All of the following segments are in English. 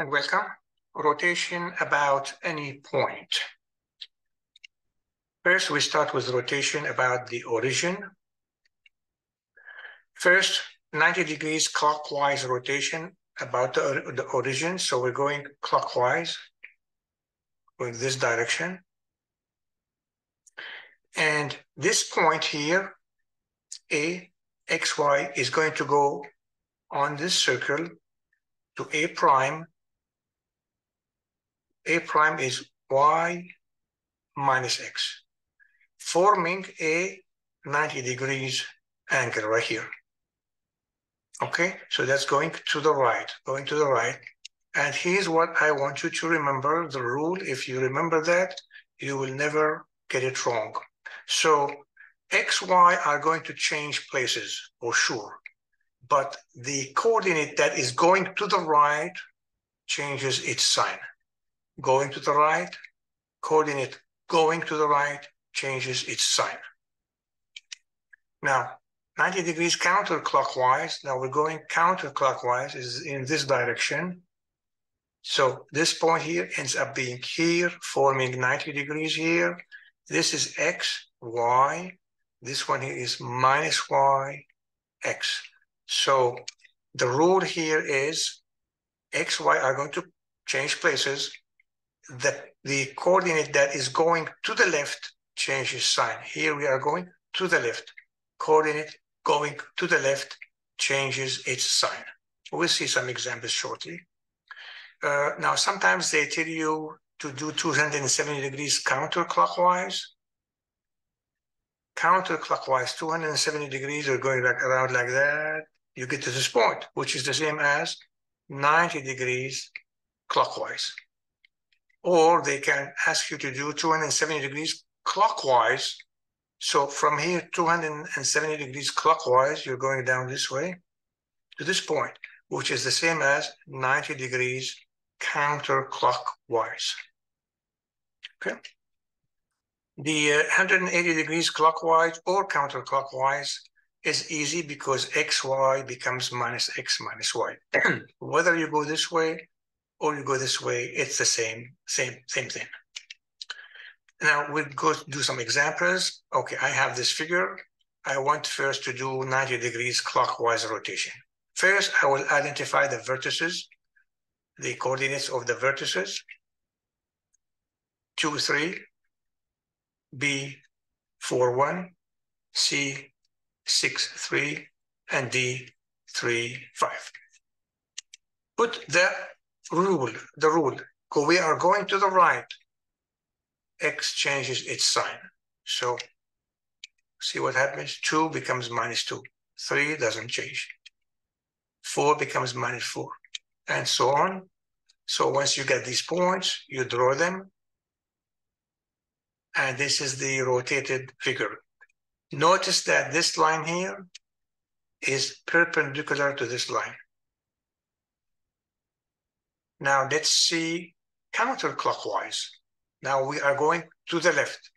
and welcome. Rotation about any point. First, we start with rotation about the origin. First, 90 degrees clockwise rotation about the origin. So we're going clockwise in this direction. And this point here, A, XY, is going to go on this circle to A prime. A prime is Y minus X, forming a 90 degrees angle right here. Okay, so that's going to the right, And here's what I want you to remember, the rule. If you remember that, you will never get it wrong. So X, Y are going to change places for sure, but the coordinate that is going to the right changes its sign. Going to the right, coordinate going to the right changes its sign. Now, 90 degrees counterclockwise. Now we're going counterclockwise, is in this direction. So this point here ends up being here, forming 90 degrees here. This is X, Y. This one here is minus Y, X. So the rule here is X, Y are going to change places. The coordinate that is going to the left changes sign. Here we are going to the left. Coordinate going to the left changes its sign. We'll see some examples shortly. Now, sometimes they tell you to do 270 degrees counterclockwise. Counterclockwise, 270 degrees are going around like that. You get to this point, which is the same as 90 degrees clockwise. Or they can ask you to do 270 degrees clockwise. So from here, 270 degrees clockwise, you're going down this way to this point, which is the same as 90 degrees counterclockwise. Okay. The 180 degrees clockwise or counterclockwise is easy because XY becomes minus X minus Y. Whether you go this way or you go this way, it's the same thing. Now we'll go do some examples. Okay, I have this figure. I want first to do 90 degrees clockwise rotation. First, I will identify the vertices, the coordinates of the vertices. 2, 3, B, 4, 1, C, 6, 3, and D, 3, 5. Put the rule. We are going to the right. X changes its sign. So see what happens? 2 becomes minus 2. 3 doesn't change. 4 becomes minus 4, and so on. So once you get these points, you draw them. And this is the rotated figure. Notice that this line here is perpendicular to this line. Now let's see counterclockwise. Now we are going to the left.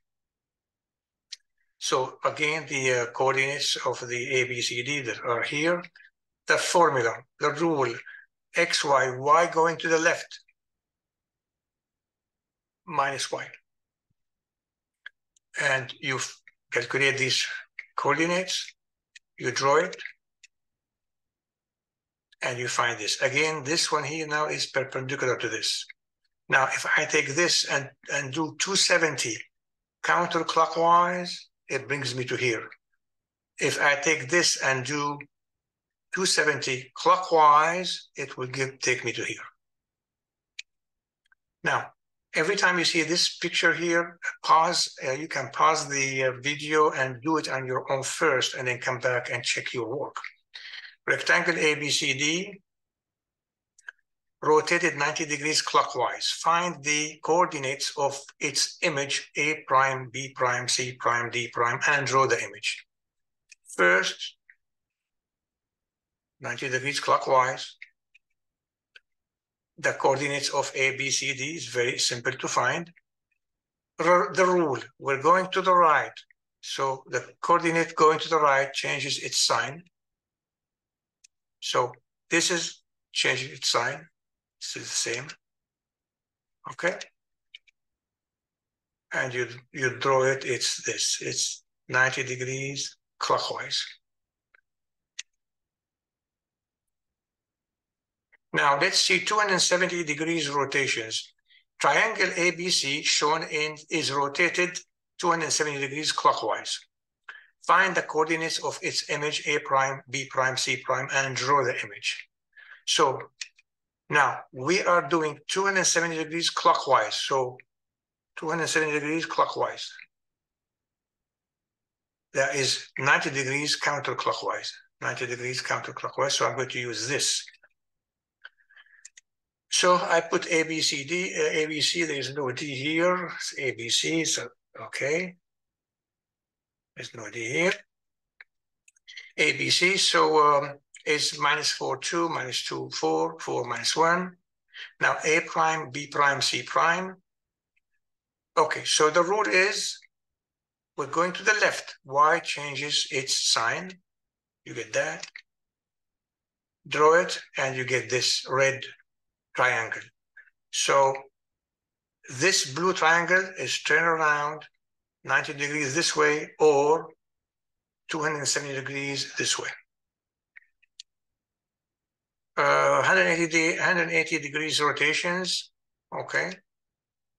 So again, the coordinates of the A, B, C, D that are here, the formula, the rule, X, Y, Y going to the left, minus Y. And you calculate these coordinates, you draw it, and you find this. Again, this one here now is perpendicular to this. Now, if I take this and do 270 counterclockwise, it brings me to here. If I take this and do 270 clockwise, it will take me to here. Now, every time you see this picture here, pause. You can pause the video and do it on your own first, and then come back and check your work. Rectangle ABCD, rotated 90 degrees clockwise. Find the coordinates of its image, A prime, B prime, C prime, D prime, and draw the image. First, 90 degrees clockwise. The coordinates of A, B, C, D is very simple to find. The rule, we're going to the right. So the coordinate going to the right changes its sign. So this is changing its sign. This is the same. Okay. And you draw it, it's this. It's 90 degrees clockwise. Now let's see 270 degrees rotations. Triangle ABC shown in is rotated 270 degrees clockwise. Find the coordinates of its image A prime, B prime, C prime, and draw the image. So now we are doing 270 degrees clockwise. So 270 degrees clockwise. That is 90 degrees counterclockwise. 90 degrees counterclockwise. So I'm going to use this. So I put A, B, C, D, ABC, there's no D here, it's ABC, so okay. There's no D here. ABC, so it's -4, 2, -2, 4, 4, -1. Now A prime, B prime, C prime. Okay, so the rule is we're going to the left. Y changes its sign. You get that. Draw it, and you get this red triangle. So this blue triangle is turn around 90 degrees this way or 270 degrees this way. 180 degrees rotations. Okay.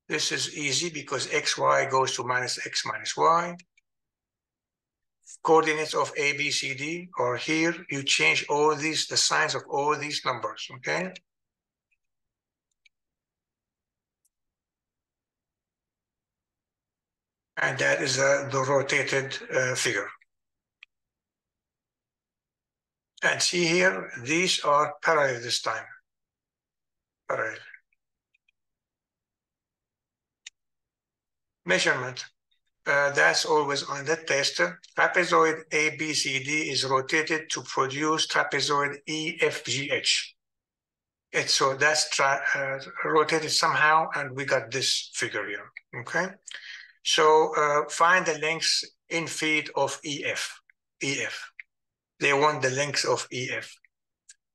This is easy because xy goes to -x minus y. Coordinates of A, B, C, D are here. You change all these, the signs of all these numbers. Okay. And that is the rotated figure. And see here, these are parallel this time. Parallel. Measurement. That's always on the tester. Trapezoid ABCD is rotated to produce trapezoid EFGH. So that's rotated somehow, and we got this figure here. Okay. So find the lengths in feet of EF. They want the length of EF.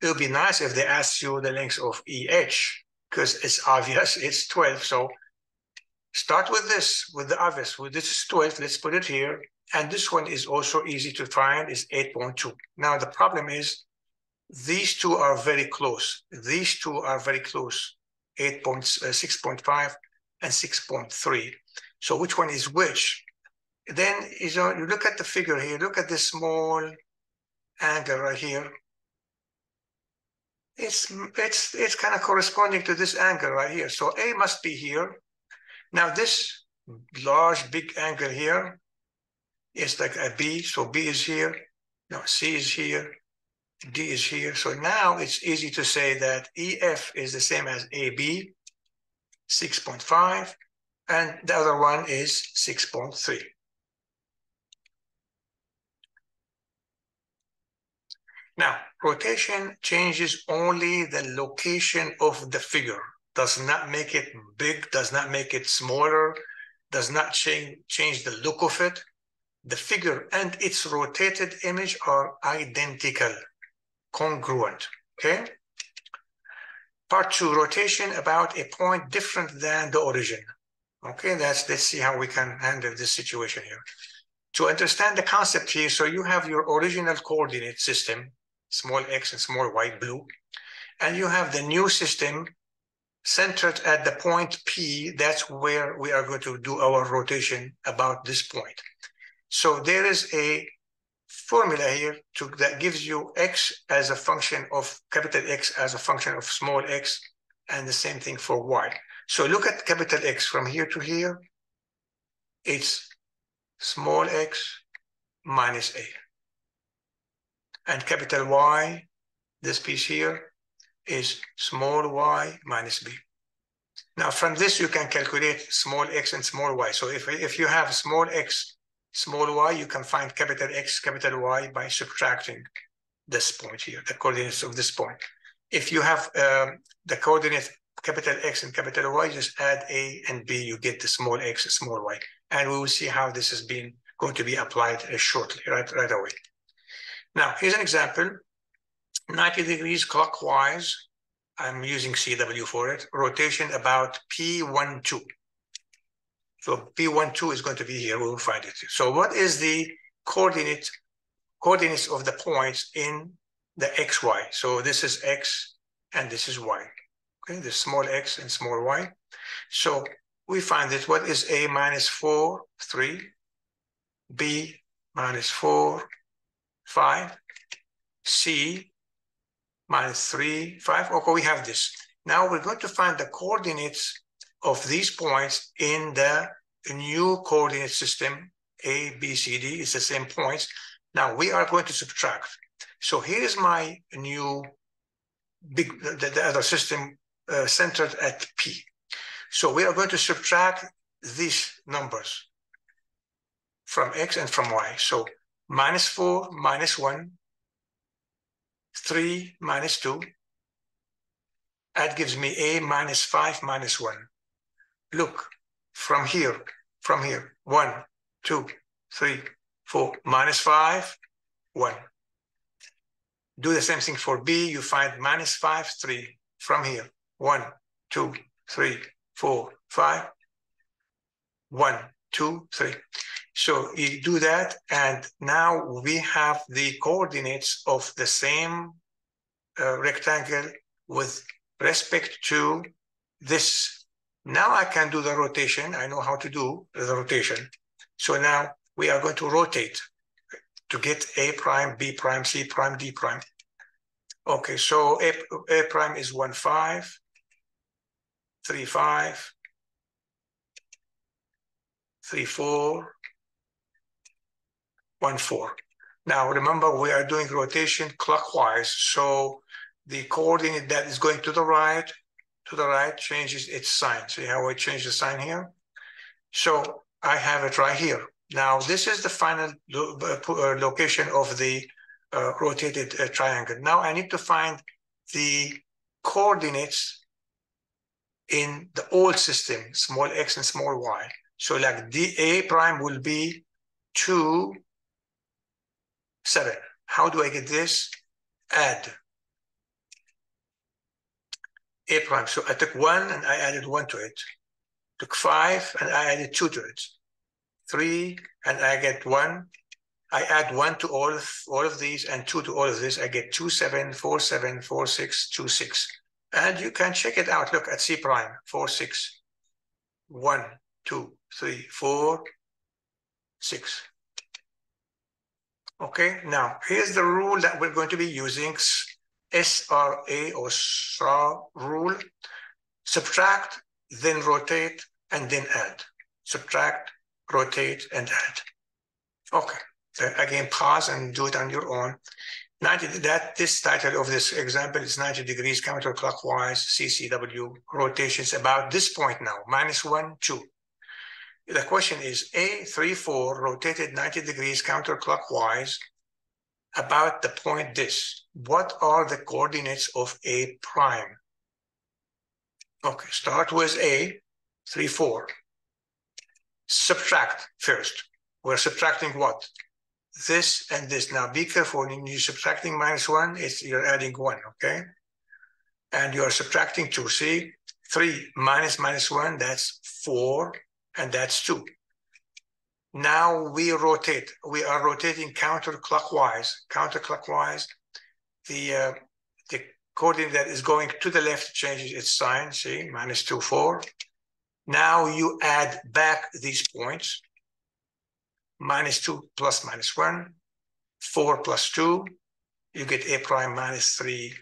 It would be nice if they asked you the length of EH, because it's obvious, it's 12. So start with this, with the obvious. Well, this is 12, let's put it here. And this one is also easy to find, is 8.2. Now the problem is, these two are very close. These two are very close, 6.5 and 6.3. So which one is which? Then you look at the figure here, look at this small angle right here. It's kind of corresponding to this angle right here. So A must be here. Now this large big angle here is like a B. So B is here. No, C is here. D is here. So now it's easy to say that EF is the same as AB, 6.5, and the other one is 6.3. Now, rotation changes only the location of the figure, does not make it big, does not make it smaller, does not change the look of it. The figure and its rotated image are identical, congruent, okay? Part 2, rotation about a point different than the origin. Okay, let's see how we can handle this situation here. To understand the concept here, so you have your original coordinate system, small x and small y, blue, and you have the new system centered at the point P. That's where we are going to do our rotation about this point. So there is a formula here that gives you x as a function of capital X as a function of small x, and the same thing for y. So look at capital X from here to here. It's small x minus a. And capital Y, this piece here, is small y minus b. Now from this you can calculate small x and small y. So if you have small x, small y, you can find capital X, capital Y by subtracting this point here, the coordinates of this point. If you have the coordinate capital X and capital Y, just add A and B, you get the small x, small y. And we will see how this is going to be applied shortly, right away. Now, here's an example. 90 degrees clockwise, I'm using CW for it, rotation about P12. So P12 is going to be here, we will find it. So what is the coordinates of the points in the XY? So this is X and this is Y. Okay, the small x and small y. So we find that what is A minus 4, 3, B minus 4, 5, C minus 3, 5. Okay, we have this. Now we're going to find the coordinates of these points in the new coordinate system, A, B, C, D. It's the same points. Now we are going to subtract. So here's my new the other system centered at P. So we are going to subtract these numbers from X and from Y. So minus 4 minus 1, 3 minus 2. That gives me A minus 5 minus 1. Look, from here, 1, 2, 3, 4, minus 5, 1. Do the same thing for B. You find minus 5, 3. From here, 1, 2, 3, 4, 5, 1, 2, 3. So you do that, and now we have the coordinates of the same rectangle with respect to this. Now I can do the rotation. I know how to do the rotation. So now we are going to rotate to get A prime, B prime, C prime, D prime. Okay, so A prime is 1, 5, 3, 5, 3, 4, 1, 4. Now remember, we are doing rotation clockwise, so the coordinate that is going to the right changes its sign. See how I change the sign here? So I have it right here. Now this is the final location of the rotated triangle. Now I need to find the coordinates in the old system, small x and small y. So like A prime will be 2, 7. How do I get this? Add A prime. So I took 1 and I added 1 to it. Took 5 and I added 2 to it. 3 and I get 1. I add 1 to all of these and 2 to all of this. I get 2, 7, 4, 7, 4, 6, 2, 6. And you can check it out. Look at C prime, 4, 6. 1, 2, 3, 4, 6. Okay, now here's the rule that we're going to be using, SRA or SRA rule. Subtract, then rotate, and then add. Subtract, rotate, and add. Okay, so again, pause and do it on your own. This title of this example is 90 degrees counterclockwise, CCW, rotations about this point now, minus 1, 2. The question is A, 3, 4, rotated 90 degrees counterclockwise about the point this. What are the coordinates of A prime? Okay, start with A, 3, 4. Subtract first. We're subtracting what? This and this. Now be careful when you're subtracting minus 1, you're adding 1, okay? And you're subtracting 2. See, 3 minus 1, that's 4, and that's 2. Now we rotate. We are rotating counterclockwise. Counterclockwise, the coordinate that is going to the left changes its sign. See, minus 2, 4. Now you add back these points. Minus 2 plus minus 1, 4 plus 2, you get A prime minus 3,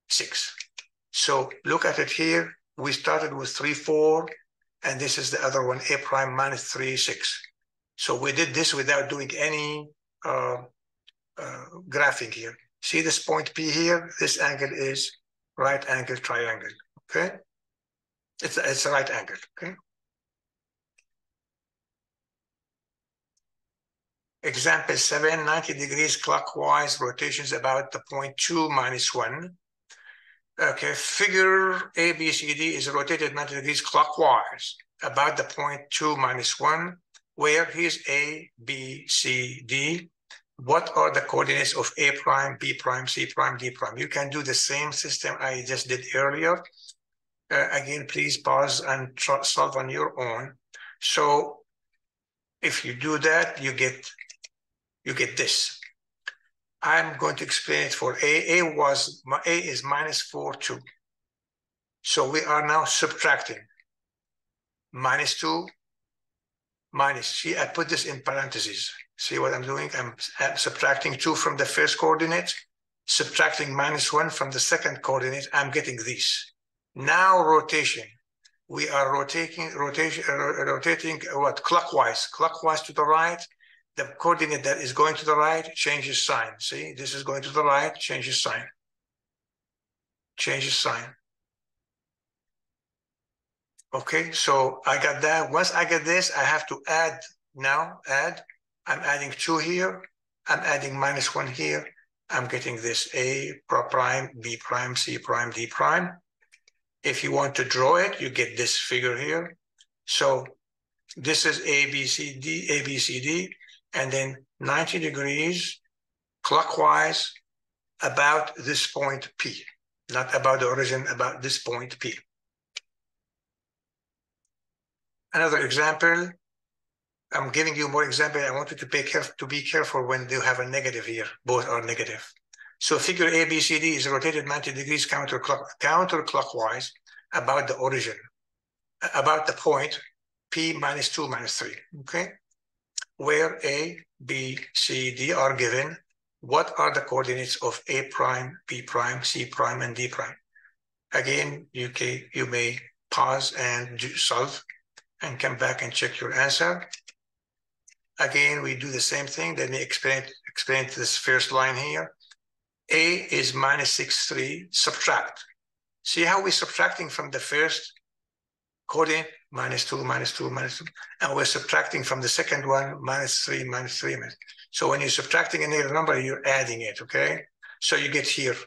6. So look at it here. We started with 3, 4, and this is the other one, A prime minus 3, 6. So we did this without doing any graphing here. See this point P here? This angle is right angle triangle, okay? It's a right angle, okay? Example 7, 90 degrees clockwise, rotations about the point 2 minus 1. Okay, figure ABCD is rotated 90 degrees clockwise about the point 2 minus 1, where here's A, B, C, D. what are the coordinates of A prime, B prime, C prime, D prime? You can do the same system I just did earlier. Again, please pause and solve on your own. So if you do that, you get this. I'm going to explain it for A. A is minus 4, 2. So we are now subtracting. Minus 2, minus. See, I put this in parentheses. See what I'm doing? I'm subtracting 2 from the first coordinate, subtracting minus 1 from the second coordinate. I'm getting these. Now rotation. We are rotating what? Clockwise. Clockwise to the right. The coordinate that is going to the right changes sign. See, this is going to the right, changes sign. Changes sign. Okay, so I got that. Once I get this, I have to add now, add. I'm adding 2 here. I'm adding minus 1 here. I'm getting this A prime, B prime, C prime, D prime. If you want to draw it, you get this figure here. So this is A, B, C, D, and then 90 degrees clockwise about this point P, not about the origin, about this point P. Another example, I'm giving you more example. I want you to be careful when you have a negative here. Both are negative. So figure ABCD is rotated 90 degrees counterclockwise about the origin, about the point P minus 2 minus 3, okay? Where A, B, C, D are given. What are the coordinates of A prime, B prime, C prime, and D prime? Again, you may pause and solve and come back and check your answer. Again, we do the same thing. Let me explain this first line here. A is minus 6, 3, subtract. See how we're subtracting from the first coordinate, minus 2, minus 2, minus 2, and we're subtracting from the second one, minus 3, minus 3. So when you're subtracting a negative number, you're adding it, okay? So you get here,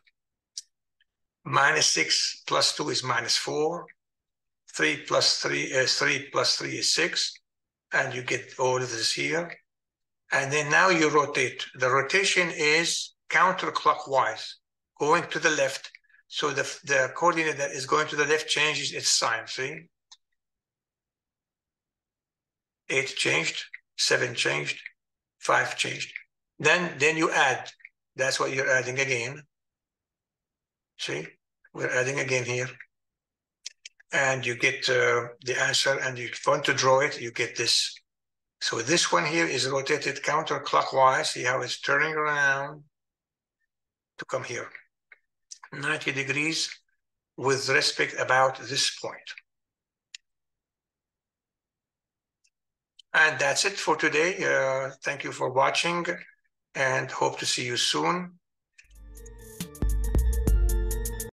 minus 6 plus 2 is minus 4, 3 plus 3 is 6, and you get all of this here. And then now you rotate. The rotation is counterclockwise, going to the left. So the coordinate that is going to the left changes its sign, see? 8 changed, 7 changed, 5 changed. Then you add. That's what you're adding again. See? We're adding again here. And you get the answer, and if you want to draw it, you get this. So this one here is rotated counterclockwise. See how it's turning around to come here. 90 degrees with respect about this point. And that's it for today. Thank you for watching and hope to see you soon.